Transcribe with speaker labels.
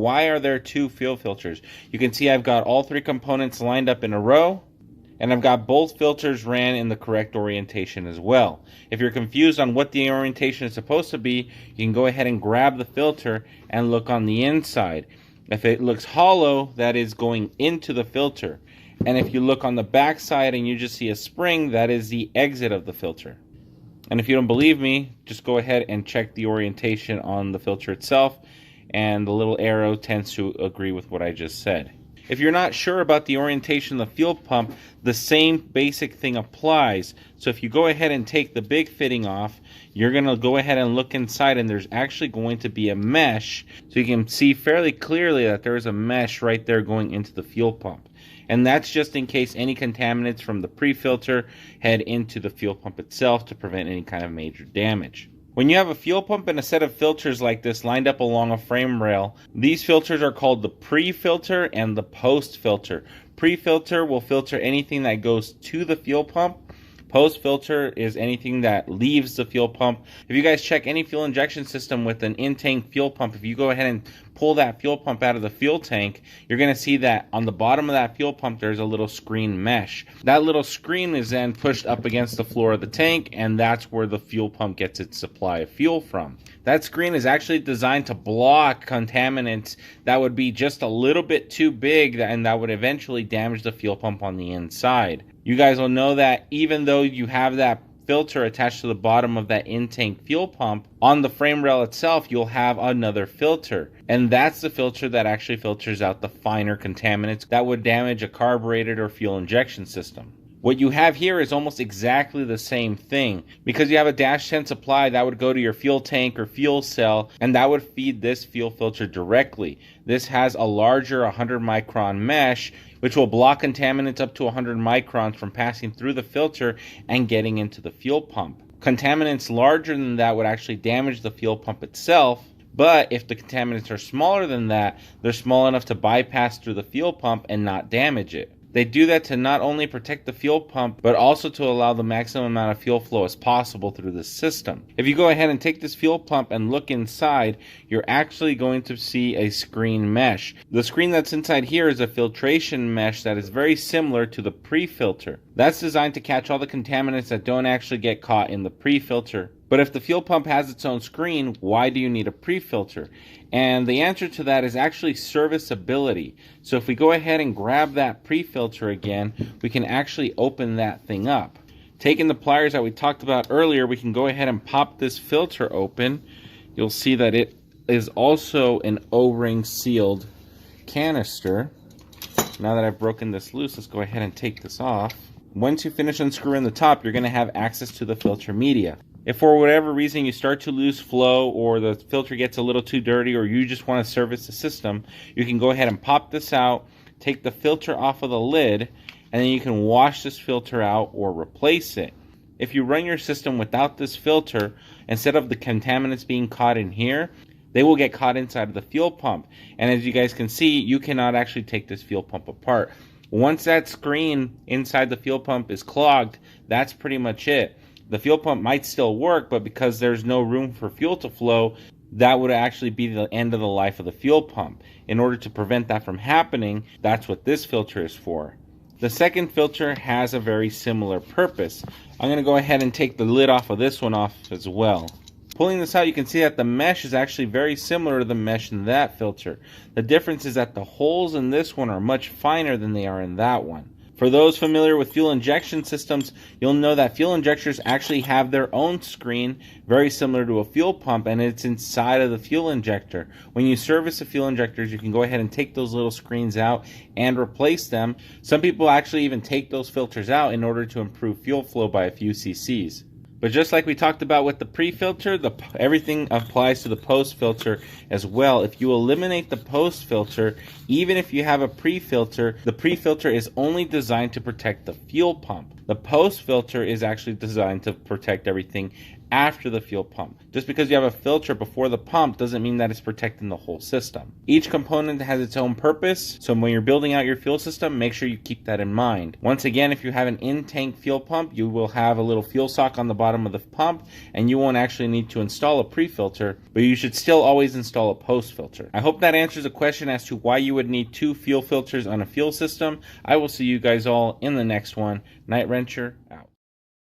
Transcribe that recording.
Speaker 1: Why are there two fuel filters? You can see I've got all three components lined up in a row, and I've got both filters ran in the correct orientation as well. If you're confused on what the orientation is supposed to be, you can go ahead and grab the filter and look on the inside. If it looks hollow, that is going into the filter. And if you look on the back side and you just see a spring, that is the exit of the filter. And if you don't believe me, just go ahead and check the orientation on the filter itself, and the little arrow tends to agree with what I just said. If you're not sure about the orientation of the fuel pump, the same basic thing applies. So if you go ahead and take the big fitting off, you're going to go ahead and look inside, and there's actually going to be a mesh. So you can see fairly clearly that there is a mesh right there going into the fuel pump. And that's just in case any contaminants from the pre-filter head into the fuel pump itself to prevent any kind of major damage. When you have a fuel pump and a set of filters like this lined up along a frame rail, these filters are called the pre-filter and the post-filter. Pre-filter will filter anything that goes to the fuel pump. Post-filter is anything that leaves the fuel pump. If you guys check any fuel injection system with an Intank fuel pump, if you go ahead and pull that fuel pump out of the fuel tank, you're going to see that on the bottom of that fuel pump there's a little screen mesh. That little screen is then pushed up against the floor of the tank, and that's where the fuel pump gets its supply of fuel from. That screen is actually designed to block contaminants that would be just a little bit too big, and that would eventually damage the fuel pump on the inside. You guys will know that even though you have that filter attached to the bottom of that Intank fuel pump, on the frame rail itself you'll have another filter, and that's the filter that actually filters out the finer contaminants that would damage a carbureted or fuel injection system. What you have here is almost exactly the same thing, because you have a -10 supply that would go to your fuel tank or fuel cell, and that would feed this fuel filter directly. This has a larger 100 micron mesh, which will block contaminants up to 100 microns from passing through the filter and getting into the fuel pump. Contaminants larger than that would actually damage the fuel pump itself, but if the contaminants are smaller than that, they're small enough to bypass through the fuel pump and not damage it. They do that to not only protect the fuel pump, but also to allow the maximum amount of fuel flow as possible through the system. If you go ahead and take this fuel pump and look inside, you're actually going to see a screen mesh. The screen that's inside here is a filtration mesh that is very similar to the pre-filter. That's designed to catch all the contaminants that don't actually get caught in the pre-filter. But if the fuel pump has its own screen, why do you need a pre-filter? And the answer to that is actually serviceability. So if we go ahead and grab that pre-filter again, we can actually open that thing up. Taking the pliers that we talked about earlier, we can go ahead and pop this filter open. You'll see that it is also an O-ring sealed canister. Now that I've broken this loose, let's go ahead and take this off. Once you finish unscrewing the top, you're going to have access to the filter media. If for whatever reason you start to lose flow, or the filter gets a little too dirty, or you just want to service the system, you can go ahead and pop this out, take the filter off of the lid, and then you can wash this filter out or replace it. If you run your system without this filter, instead of the contaminants being caught in here, they will get caught inside of the fuel pump. And as you guys can see, you cannot actually take this fuel pump apart. Once that screen inside the fuel pump is clogged, that's pretty much it. The fuel pump might still work, but because there's no room for fuel to flow, that would actually be the end of the life of the fuel pump. In order to prevent that from happening, that's what this filter is for. The second filter has a very similar purpose. I'm going to go ahead and take the lid off of this one off as well. Pulling this out, you can see that the mesh is actually very similar to the mesh in that filter. The difference is that the holes in this one are much finer than they are in that one. For those familiar with fuel injection systems, you'll know that fuel injectors actually have their own screen, very similar to a fuel pump, and it's inside of the fuel injector. When you service the fuel injectors, you can go ahead and take those little screens out and replace them. Some people actually even take those filters out in order to improve fuel flow by a few cc's. But just like we talked about with the pre-filter, everything applies to the post-filter as well. If you eliminate the post-filter, even if you have a pre-filter, the pre-filter is only designed to protect the fuel pump. The post-filter is actually designed to protect everything after the fuel pump. Just because you have a filter before the pump doesn't mean that it's protecting the whole system. Each component has its own purpose, so when you're building out your fuel system, make sure you keep that in mind. Once again, if you have an in-tank fuel pump, you will have a little fuel sock on the bottom of the pump, and you won't actually need to install a pre-filter, but you should still always install a post-filter. I hope that answers the question as to why you would need 2 fuel filters on a fuel system. I will see you guys all in the next one. Night Wrencher out.